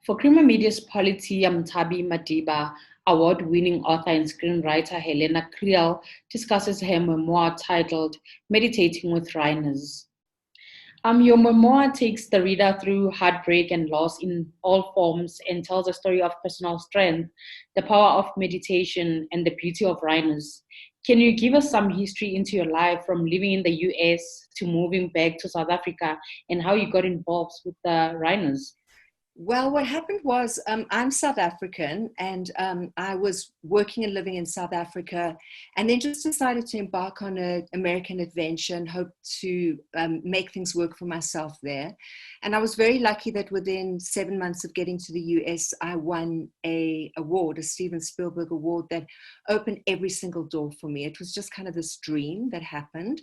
For Creamer Media's Polity Mtabi Madiba, award-winning author and screenwriter Helena Kriel discusses her memoir titled Meditating with Rhinos. Your memoir takes the reader through heartbreak and loss in all forms and tells a story of personal strength, the power of meditation, and the beauty of rhinos. Can you give us some history into your life from living in the US to moving back to South Africa and how you got involved with the rhinos? Well, what happened was I'm South African, and I was working and living in South Africa, and then just decided to embark on an American adventure and hope to make things work for myself there. And I was very lucky that within 7 months of getting to the US, I won a award, a Steven Spielberg award that opened every single door for me. It was just kind of this dream that happened.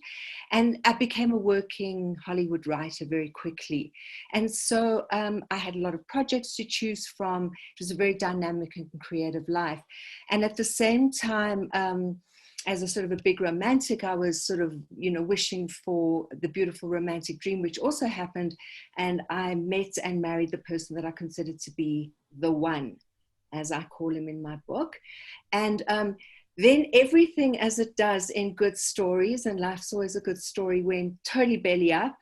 And I became a working Hollywood writer very quickly. And so I had a lot of projects to choose from. It was a very dynamic and creative life. And at the same time, as a sort of a big romantic, I was sort of, wishing for the beautiful romantic dream, which also happened. And I met and married the person that I considered to be the one, as I call him in my book. And then everything, as it does in good stories, and life's always a good story, went totally belly up.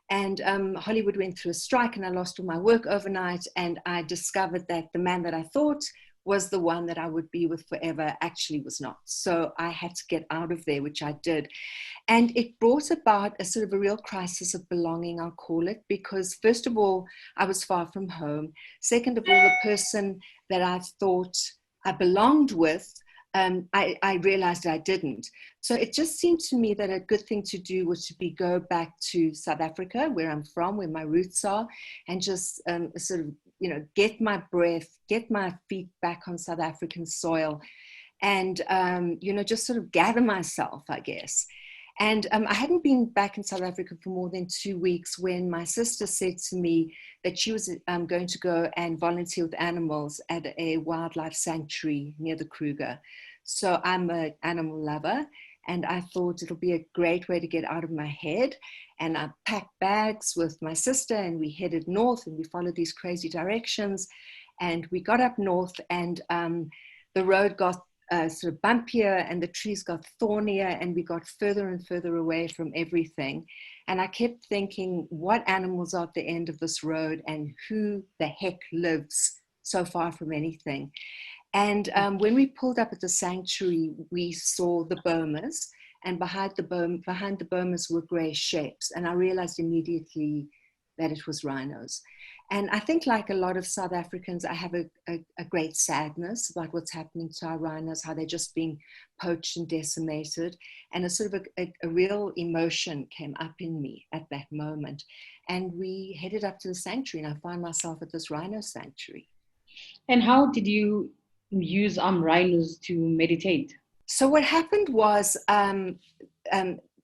And Hollywood went through a strike and I lost all my work overnight. And I discovered that the man that I thought was the one that I would be with forever actually was not. So I had to get out of there, which I did. And it brought about a sort of a real crisis of belonging, I'll call it, because first of all, I was far from home. Second of all, the person that I thought I belonged with, I realized that I didn't. So it just seemed to me that a good thing to do was to go back to South Africa, where I'm from, where my roots are, and just sort of, get my breath, get my feet back on South African soil, and, just sort of gather myself, I guess. And I hadn't been back in South Africa for more than 2 weeks when my sister said to me that she was going to go and volunteer with animals at a wildlife sanctuary near the Kruger. So I'm an animal lover, and I thought it'll be a great way to get out of my head. And I packed bags with my sister and we headed north and we followed these crazy directions. And we got up north and the road got sort of bumpier and the trees got thornier and we got further and further away from everything. And I kept thinking, what animals are at the end of this road and who the heck lives so far from anything? And when we pulled up at the sanctuary, we saw the bomas, and behind the bomas were gray shapes. And I realized immediately that it was rhinos. And I think, like a lot of South Africans, I have a great sadness about what's happening to our rhinos, how they're just being poached and decimated. And a sort of a real emotion came up in me at that moment. And we headed up to the sanctuary, and I found myself at this rhino sanctuary. And how did you use rhinos to meditate? So what happened was,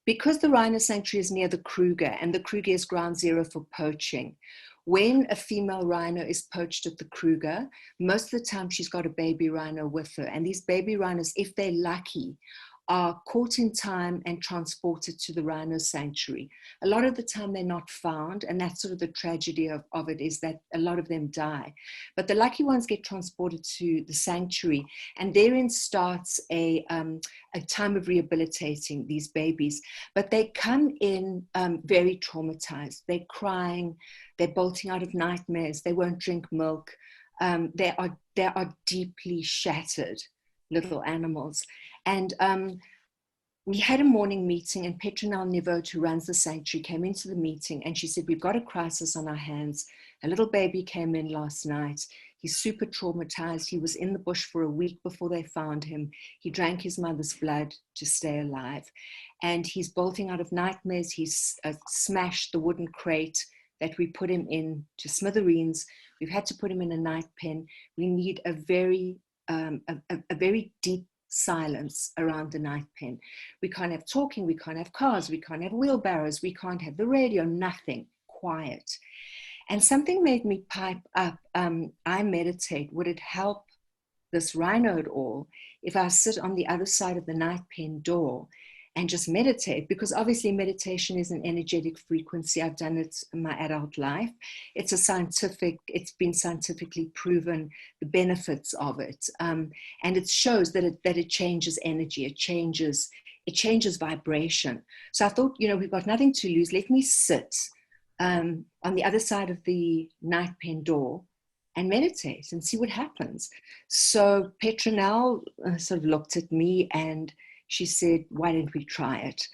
because the rhino sanctuary is near the Kruger, and the Kruger is ground zero for poaching, when a female rhino is poached at the Kruger, most of the time she's got a baby rhino with her. And these baby rhinos, if they're lucky, are caught in time and transported to the rhino sanctuary. A lot of the time they're not found, and that's sort of the tragedy of it, is that a lot of them die. But the lucky ones get transported to the sanctuary, and therein starts a time of rehabilitating these babies. But they come in very traumatized. They're crying, they're bolting out of nightmares, they won't drink milk. They are deeply shattered little animals. And we had a morning meeting, and Petronelle Nivot, who runs the sanctuary, came into the meeting and she said, we've got a crisis on our hands. A little baby came in last night. He's super traumatized. He was in the bush for a week before they found him. He drank his mother's blood to stay alive. And he's bolting out of nightmares. He's smashed the wooden crate that we put him in to smithereens. We've had to put him in a night pen. We need a very deep silence around the night pen. We can't have talking, we can't have cars, we can't have wheelbarrows, we can't have the radio, nothing, quiet. And something made me pipe up, I meditate. Would it help this rhino at all if I sit on the other side of the night pen door and just meditate, because obviously meditation is an energetic frequency. I've done it in my adult life. It's been scientifically proven the benefits of it. And it shows that it changes energy, it changes vibration. So I thought, we've got nothing to lose. Let me sit on the other side of the night pen door and meditate and see what happens. So Petronelle sort of looked at me and she said, why don't we try it?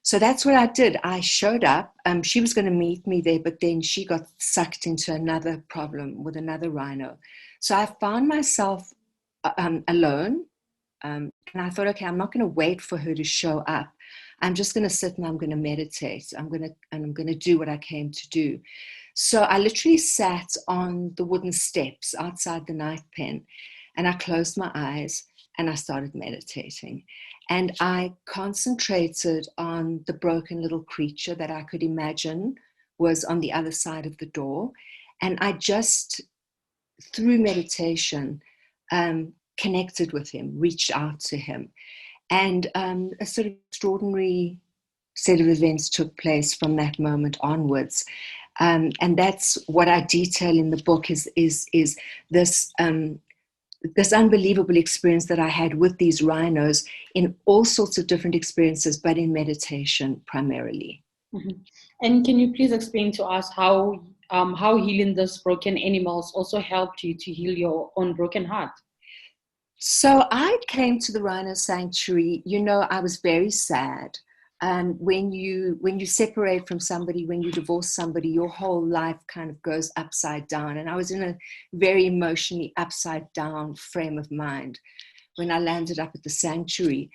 So that's what I did. I showed up. She was going to meet me there, but then she got sucked into another problem with another rhino. So I found myself alone. And I thought, okay, I'm not going to wait for her to show up. I'm just going to sit and I'm going to meditate. I'm going to do what I came to do. So I literally sat on the wooden steps outside the night pen, and I closed my eyes and I started meditating. And I concentrated on the broken little creature that I could imagine was on the other side of the door. And I just, through meditation, connected with him, reached out to him. And a sort of extraordinary set of events took place from that moment onwards. And that's what I detail in the book is this this unbelievable experience that I had with these rhinos in all sorts of different experiences, but in meditation primarily. Mm-hmm. And can you please explain to us how healing those broken animals also helped you to heal your own broken heart? So I came to the Rhino Sanctuary, I was very sad. When you separate from somebody, when you divorce somebody, your whole life kind of goes upside down. And I was in a very emotionally upside down frame of mind when I landed up at the sanctuary.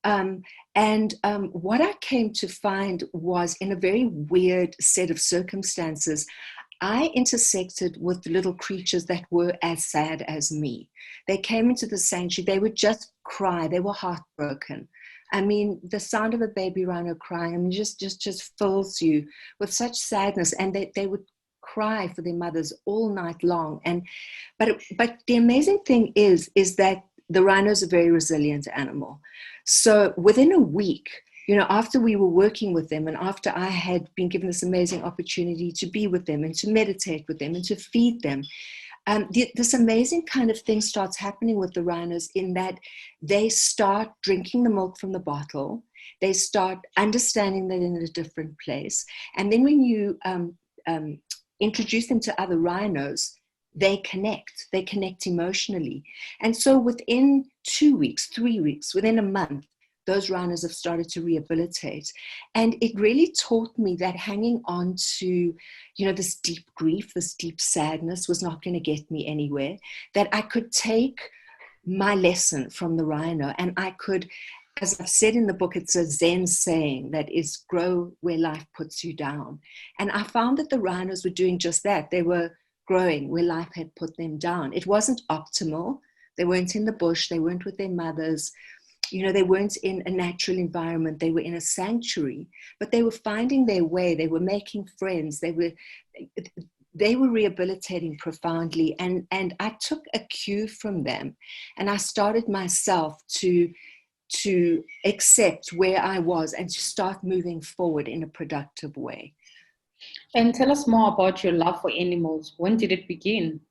What I came to find was, in a very weird set of circumstances, I intersected with little creatures that were as sad as me. They came into the sanctuary, they would just cry, they were heartbroken. I mean, the sound of a baby rhino crying, just fills you with such sadness. And they would cry for their mothers all night long. But the amazing thing is that the rhino is a very resilient animal. So within a week, after we were working with them and after I had been given this amazing opportunity to be with them and to meditate with them and to feed them, this amazing kind of thing starts happening with the rhinos, in that they start drinking the milk from the bottle. They start understanding that they're in a different place. And then when you introduce them to other rhinos, they connect emotionally. And so within 2 weeks, 3 weeks, within a month, those rhinos have started to rehabilitate. And it really taught me that hanging on to, this deep grief, this deep sadness was not going to get me anywhere, that I could take my lesson from the rhino and I could, as I've said in the book, it's a Zen saying that is, grow where life puts you down. And I found that the rhinos were doing just that. They were growing where life had put them down. It wasn't optimal. They weren't in the bush. They weren't with their mothers. They weren't in a natural environment. They were in a sanctuary, but they were finding their way. They were making friends. They were rehabilitating profoundly. And I took a cue from them, and I started myself to accept where I was and to start moving forward in a productive way. And tell us more about your love for animals. When did it begin?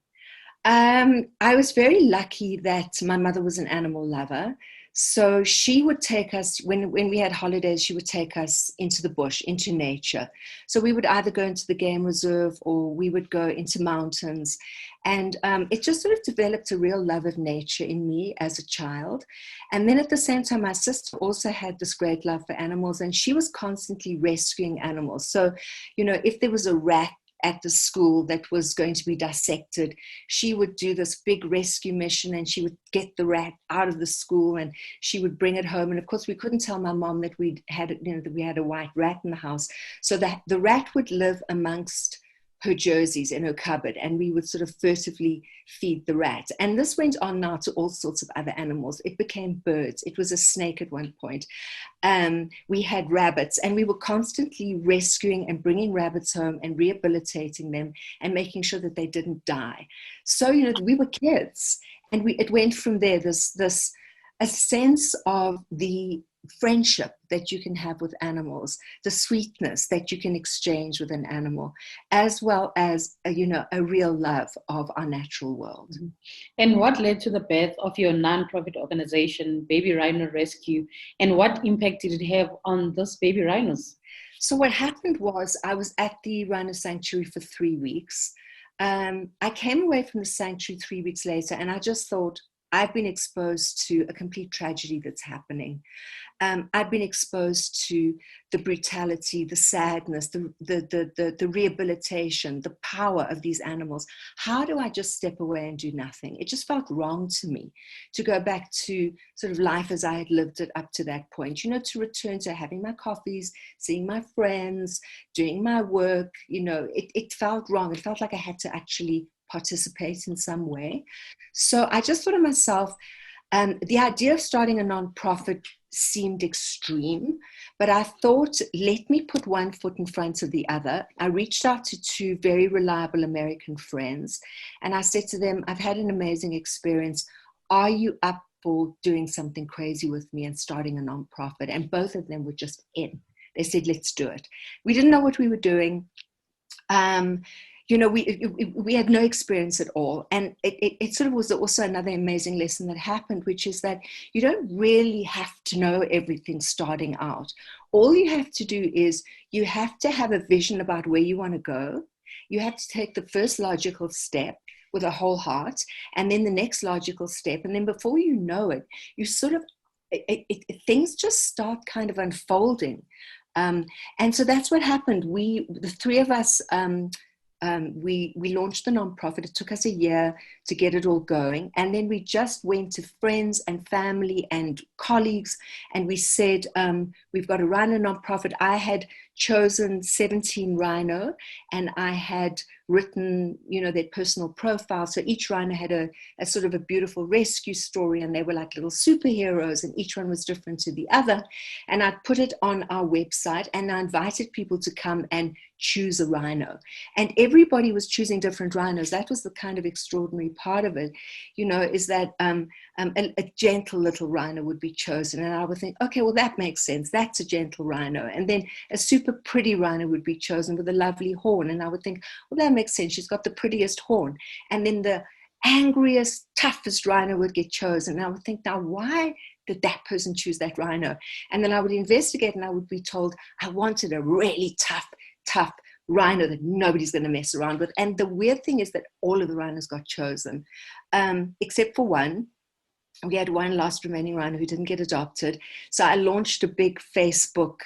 I was very lucky that my mother was an animal lover. So she would take us, when we had holidays, she would take us into the bush, into nature. So we would either go into the game reserve or we would go into mountains. And it just sort of developed a real love of nature in me as a child. And then at the same time, my sister also had this great love for animals, and she was constantly rescuing animals. So, if there was a rat at the school that was going to be dissected, she would do this big rescue mission, and she would get the rat out of the school and she would bring it home. And of course we couldn't tell my mom that we had a white rat in the house. So the rat would live amongst her jerseys in her cupboard, and we would sort of furtively feed the rat. And this went on now to all sorts of other animals. It became birds. It was a snake at one point. We had rabbits, and we were constantly rescuing and bringing rabbits home and rehabilitating them and making sure that they didn't die. So, we were kids, and it went from there, this a sense of the friendship that you can have with animals, the sweetness that you can exchange with an animal, as well as a real love of our natural world. Mm-hmm. And what led to the birth of your non-profit organization, Baby Rhino Rescue, and what impact did it have on those baby rhinos? So what happened was I was at the Rhino Sanctuary for 3 weeks. I came away from the sanctuary 3 weeks later, and I just thought, I've been exposed to a complete tragedy that's happening. I've been exposed to the brutality, the sadness, the rehabilitation, the power of these animals. How do I just step away and do nothing? It just felt wrong to me to go back to sort of life as I had lived it up to that point, to return to having my coffees, seeing my friends, doing my work. It felt wrong. It felt like I had to actually participate in some way. So I just thought to myself, the idea of starting a nonprofit seemed extreme, but I thought, let me put one foot in front of the other. I reached out to 2 very reliable American friends, and I said to them, I've had an amazing experience. Are you up for doing something crazy with me and starting a nonprofit? And both of them were just in. They said, let's do it. We didn't know what we were doing. We had no experience at all. And it sort of was also another amazing lesson that happened, which is that you don't really have to know everything starting out. All you have to do is you have to have a vision about where you want to go. You have to take the first logical step with a whole heart, and then the next logical step. And then before you know it, you sort of, things just start kind of unfolding. And so that's what happened. The 3 of us, we launched the nonprofit. It took us a year to get it all going. And then we just went to friends and family and colleagues, and we said, we've got a Rhino nonprofit. I had chosen 17 Rhino, and I had written, their personal profile. So each Rhino had a sort of a beautiful rescue story, and they were like little superheroes, and each one was different to the other. And I put it on our website, and I invited people to come and choose a Rhino. And everybody was choosing different Rhinos. That was the kind of extraordinary part of it, is that a gentle little Rhino would be chosen. And I would think, okay, well, that makes sense. That's a gentle Rhino. And then a super pretty Rhino would be chosen with a lovely horn. And I would think, well, that makes sense. She's got the prettiest horn. And then the angriest, toughest Rhino would get chosen. And I would think, now, why did that person choose that Rhino? And then I would investigate, and I would be told, I wanted a really tough Rhino that nobody's going to mess around with. And the weird thing is that all of the Rhinos got chosen, except for one. We had one last remaining Rhino who didn't get adopted. So I launched a big Facebook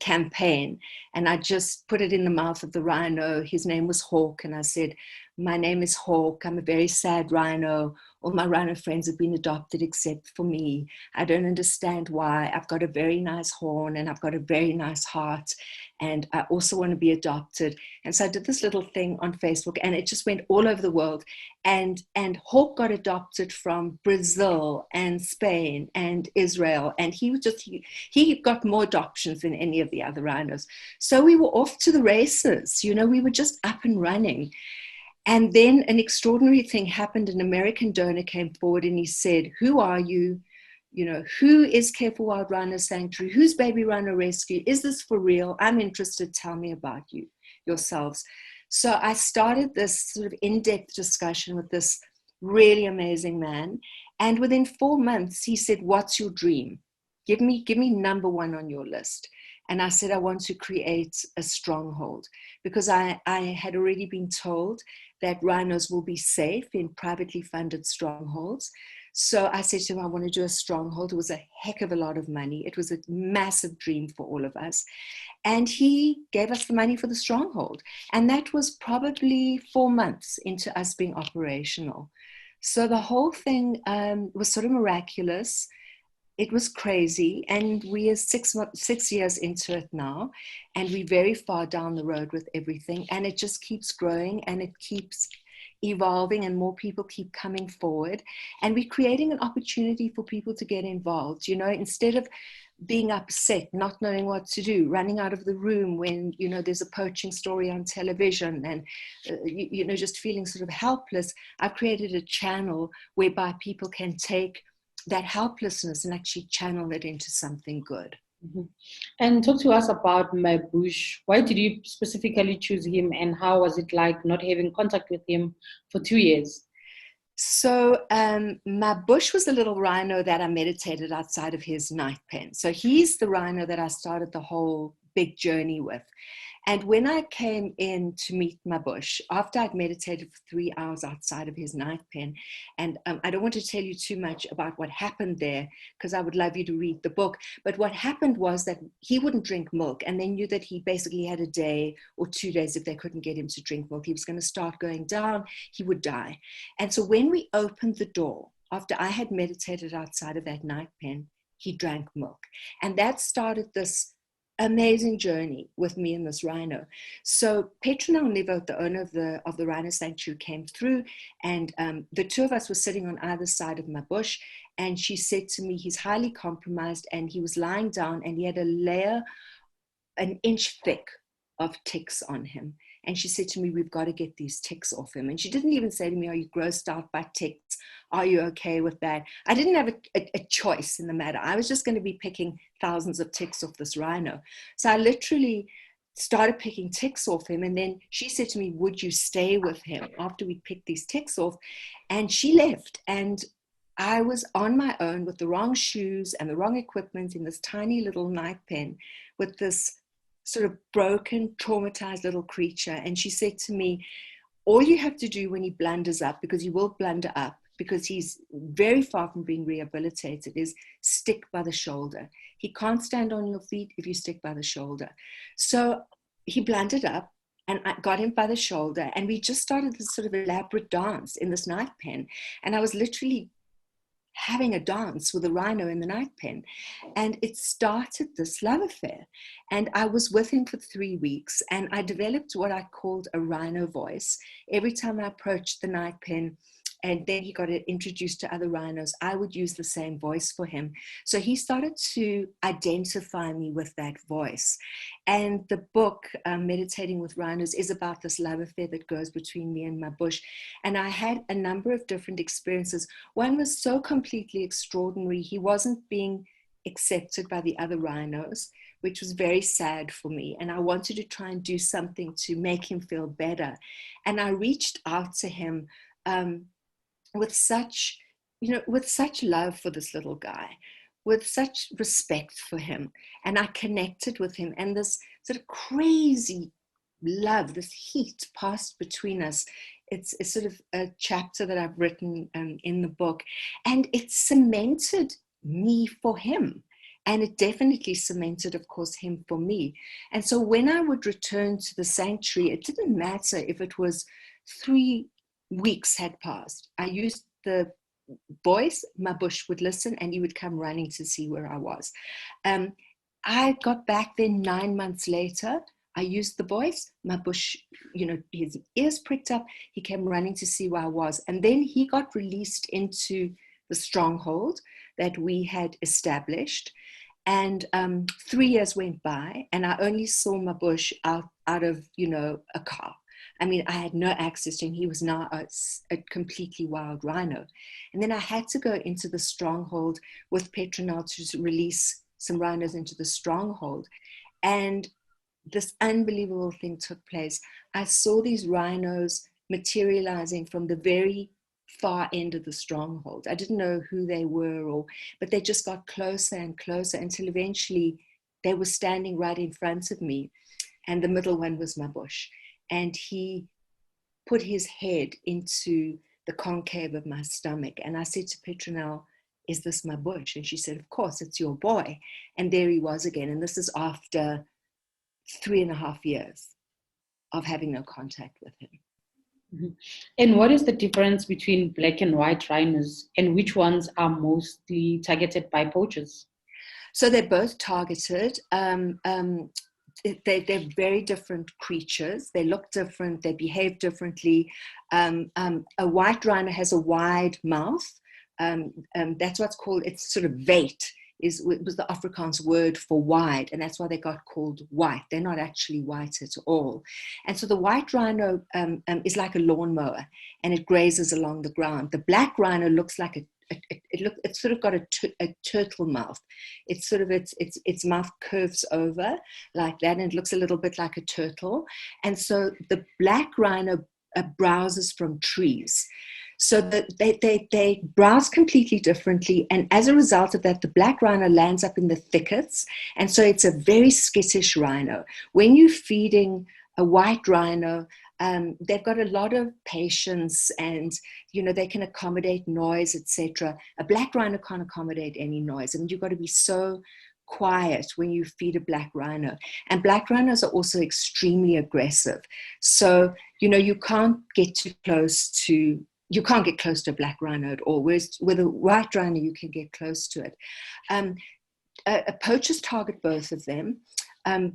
campaign, and I just put it in the mouth of the Rhino. His name was Hawk, and I said, my name is Hawk. I'm a very sad Rhino. All my Rhino friends have been adopted except for me. I don't understand why. I've got a very nice horn, and I've got a very nice heart, and I also want to be adopted. And so I did this little thing on Facebook, and it just went all over the world. And Hawk got adopted from Brazil and Spain and Israel, and he got more adoptions than any of the other Rhinos. So we were off to the races. We were just up and running. And then an extraordinary thing happened. An American donor came forward, and he said, who are you? Who is Careful Wild Rhino Sanctuary? Who's Baby Rhino Rescue? Is this for real? I'm interested. Tell me about yourselves. So I started this sort of in-depth discussion with this really amazing man. And within 4 months, he said, what's your dream? Give me number 1 on your list. And I said, I want to create a stronghold, because I had already been told that rhinos will be safe in privately funded strongholds. So I said to him, I want to do a stronghold. It was a heck of a lot of money. It was a massive dream for all of us. And he gave us the money for the stronghold. And that was probably 4 months into us being operational. So the whole thing was sort of miraculous. It was crazy, and we are 6 years into it now, and we're very far down the road with everything, and it just keeps growing, and it keeps evolving, and more people keep coming forward, and we're creating an opportunity for people to get involved. Instead of being upset, not knowing what to do, running out of the room when there's a poaching story on television, and just feeling sort of helpless, I've created a channel whereby people can take that helplessness and actually channel it into something good. Mm-hmm. And talk to us about my bush. Why did you specifically choose him, and how was it like not having contact with him for 2 years? So my bush was a little rhino that I meditated outside of his night pen. So he's the rhino that I started the whole big journey with. And when I came in to meet my bush, after I'd meditated for 3 hours outside of his night pen, and I don't want to tell you too much about what happened there, because I would love you to read the book. But what happened was that he wouldn't drink milk, and they knew that he basically had a day or 2 days if they couldn't get him to drink milk. He was going to start going down, he would die. And so when we opened the door, after I had meditated outside of that night pen, he drank milk. And that started this amazing journey with me and this rhino. So Petronel Nevo, the owner of the Rhino Sanctuary, came through, and the two of us were sitting on either side of my bush, and she said to me, he's highly compromised, and he was lying down, and he had a layer an inch thick of ticks on him. And she said to me, we've got to get these ticks off him. And she didn't even say to me, are you grossed out by ticks? Are you okay with that? I didn't have a choice in the matter. I was just going to be picking thousands of ticks off this rhino. So I literally started picking ticks off him. And then she said to me, would you stay with him after we picked these ticks off? And she left. And I was on my own with the wrong shoes and the wrong equipment in this tiny little night pen with this sort of broken, traumatized little creature. And she said to me, all you have to do when he blunders up, because he will blunder up, because he's very far from being rehabilitated, is stick by the shoulder. He can't stand on your feet if you stick by the shoulder. So he blundered up, and I got him by the shoulder, and we just started this sort of elaborate dance in this night pen. And I was literally having a dance with a rhino in the night pen. And it started this love affair. And I was with him for 3 weeks, and I developed what I called a rhino voice. Every time I approached the night pen, and then he got introduced to other rhinos, I would use the same voice for him. So he started to identify me with that voice. And the book, Meditating with Rhinos, is about this love affair that goes between me and my bush. And I had a number of different experiences. One was so completely extraordinary. He wasn't being accepted by the other rhinos, which was very sad for me. And I wanted to try and do something to make him feel better. And I reached out to him with such love for this little guy, with such respect for him. And I connected with him, and this sort of crazy love, this heat passed between us. It's sort of a chapter that I've written in the book, and it cemented me for him. And it definitely cemented, of course, him for me. And so when I would return to the sanctuary, it didn't matter if it was 3 weeks had passed. I used the voice, my bush would listen, and he would come running to see where I was. I got back then 9 months later. I used the voice, my bush, his ears pricked up, he came running to see where I was. And then he got released into the stronghold that we had established. And 3 years went by, and I only saw my bush out of, a car. I mean, I had no access to him. He was now a completely wild rhino. And then I had to go into the stronghold with Petronel to release some rhinos into the stronghold. And this unbelievable thing took place. I saw these rhinos materializing from the very far end of the stronghold. I didn't know who they were, but they just got closer and closer until eventually they were standing right in front of me. And the middle one was my bush. And he put his head into the concave of my stomach. And I said to Petronel, is this my bush? And she said, of course, it's your boy. And there he was again. And this is after 3.5 years of having no contact with him. Mm-hmm. And what is the difference between black and white rhinos, and which ones are mostly targeted by poachers? So they're both targeted. They're very different creatures. They look different. They behave differently. A white rhino has a wide mouth. That's what's called, it's sort of veit, was the Afrikaans word for wide, and that's why they got called white. They're not actually white at all. And so the white rhino is like a lawnmower, and it grazes along the ground. The black rhino looks like it's sort of got a turtle mouth. It's sort of its mouth curves over like that, and it looks a little bit like a turtle. And so the black rhino browses from trees. So that they browse completely differently. And as a result of that, the black rhino lands up in the thickets. And so it's a very skittish rhino. When you're feeding a white rhino, they've got a lot of patience, and they can accommodate noise, etc. A black rhino can't accommodate any noise. I mean, you've got to be so quiet when you feed a black rhino. And black rhinos are also extremely aggressive. So, you can't get too close to you can't get close to a black rhino at all. Whereas with a white rhino, you can get close to it. Poachers target both of them.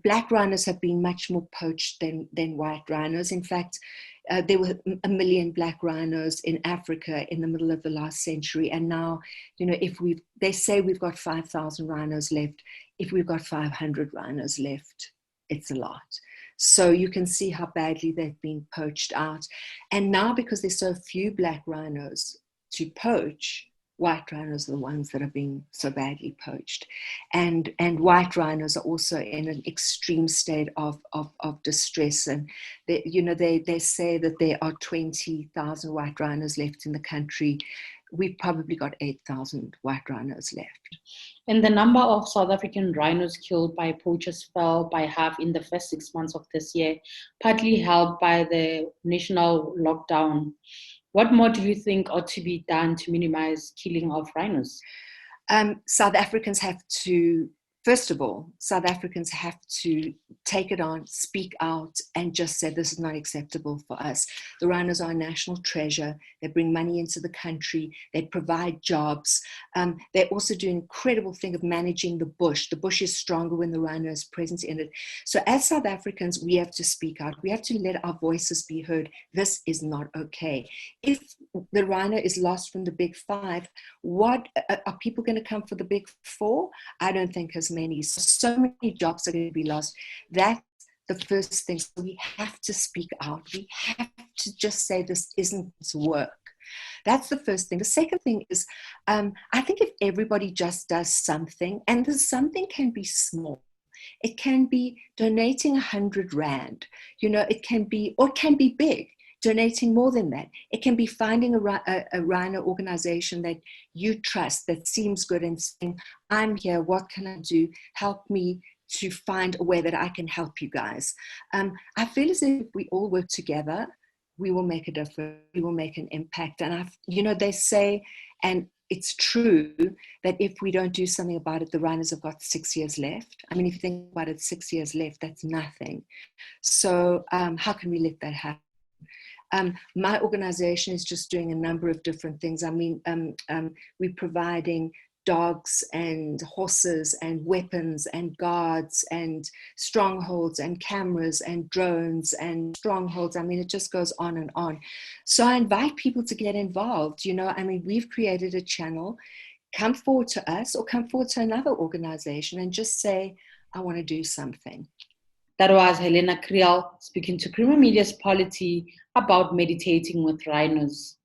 Black rhinos have been much more poached than white rhinos. In fact, there were 1 million black rhinos in Africa in the middle of the last century. And now, they say we've got 5,000 rhinos left. If we've got 500 rhinos left, it's a lot. So you can see how badly they've been poached out. And now, because there's so few black rhinos to poach, white rhinos are the ones that are being so badly poached. And white rhinos are also in an extreme state of distress. And they say that there are 20,000 white rhinos left in the country. We've probably got 8,000 white rhinos left. And the number of South African rhinos killed by poachers fell by half in the first 6 months of this year, partly helped by the national lockdown. What more do you think ought to be done to minimize killing of rhinos? South Africans have to take it on, speak out, and just say this is not acceptable for us. The rhinos are a national treasure. They bring money into the country. They provide jobs. They also do an incredible thing of managing the bush. The bush is stronger when the rhino is present in it. So as South Africans, we have to speak out. We have to let our voices be heard. This is not okay. If the rhino is lost from the big five, what are people going to come for the big four? I don't think as many. So many jobs are going to be lost. That's the first thing. So we have to speak out. We have to just say this isn't work. That's the first thing. The second thing is, I think if everybody just does something, and the something can be small. It can be donating 100 Rand. It can be, or it can be big. Donating more than that. It can be finding a rhino organization that you trust, that seems good, and saying, I'm here, what can I do? Help me to find a way that I can help you guys. I feel as if we all work together, we will make a difference, we will make an impact. And they say, and it's true, that if we don't do something about it, the rhinos have got 6 years left. I mean, if you think about it, 6 years left, that's nothing. So how can we let that happen? My organization is just doing a number of different things. I mean, we're providing dogs and horses and weapons and guards and strongholds and cameras and drones and strongholds. I mean, it just goes on and on. So I invite people to get involved. We've created a channel. Come forward to us or come forward to another organization and just say, I want to do something. That was Helena Kriel speaking to Creamer Media's Polity about meditating with rhinos.